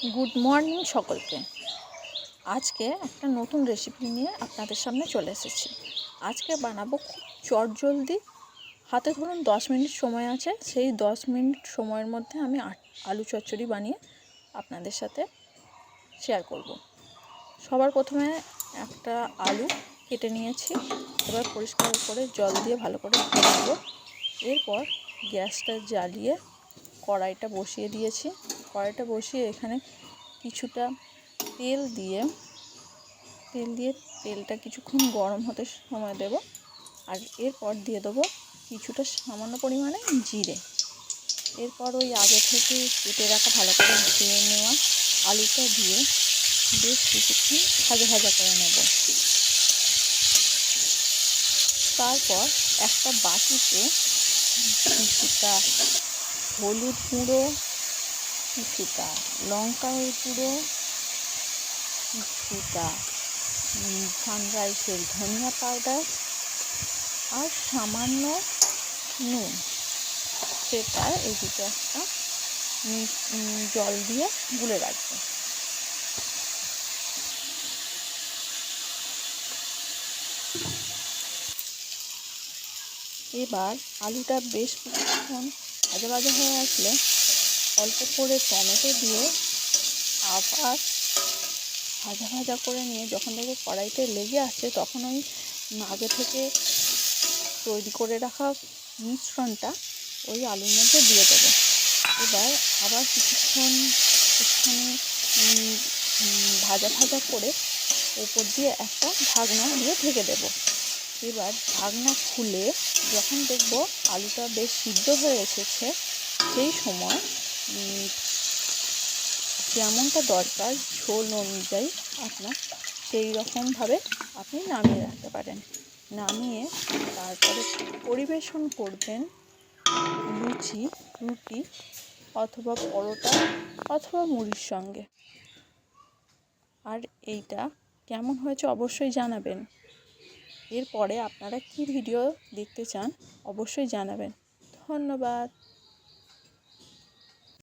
Good morning সকলকে। আজকে একটা নতুন রেসিপি নিয়ে আপনাদের সামনে চলে এসেছি। আজকে বানাবো খুব চটজলদি, হাতে ধরুন 10 মিনিট সময় আছে, সেই 10 মিনিট সময়ের মধ্যে আমি আলু চচ্চড়ি বানিয়ে আপনাদের সাথে শেয়ার করব। সবার প্রথমে একটা আলু কেটে নিয়েছি, এবার পরিষ্কার করে জল দিয়ে ভালো করে ধুয়ে নেব। এরপর গ্যাসটা জ্বালিয়ে কড়াইটা বসিয়ে দিয়েছি। কড়াইটা বসিয়ে এখানে কিছুটা তেল দিয়ে তেলটা কিছুক্ষণ গরম হতে সময় দেব। আর এরপর দিয়ে দেবো কিছুটা সামান্য পরিমাণে জিরে। এরপর ওই আগে থেকে কেটে রাখা ভালো করে ধুয়ে নেওয়া আলুটা দিয়ে বেশ কিছুক্ষণ ভাজা করে নেব। তারপর একটা বাটিতে কিছুটা হলুদ গুঁড়ো, কিছুটা লঙ্কার গুঁড়ো, কিছুটা সানরাইসের ধনিয়া পাউডার আর সামান্য নুন, সেটা এই দুটো একটা জল দিয়ে গুলে রাখবো। এবার আলুটা বেশ কিছুক্ষণ ভাজা হয়ে আসলে অল্প করে টমেটো দিয়ে আবার ভাজা করে নিয়ে যখন দেখবো কড়াইতে লেগে আসছে, তখন ওই আগে থেকে তৈরি করে রাখা মিশ্রণটা ওই আলুর মধ্যে দিয়ে দেবো। এবার আবার কিছুক্ষণ ভাজা করে ওপর দিয়ে একটা ঢাকনা দিয়ে ঢেকে দেব। এবার ঢাকনা খুলে যখন দেখব আলুটা বেশ সিদ্ধ হয়ে এসেছে, সেই সময় যেমনটা দরকার ঝোল অনুযায়ী আপনার সেই রকমভাবে আপনি নামিয়ে রাখতে পারেন। নামিয়ে তারপরে পরিবেশন করবেন লুচি, রুটি অথবা পরোটা অথবা মুড়ির সঙ্গে। আর এইটা কেমন হয়েছে অবশ্যই জানাবেন। এরপরে আপনারা কি ভিডিও দেখতে চান অবশ্যই জানাবেন। ধন্যবাদ।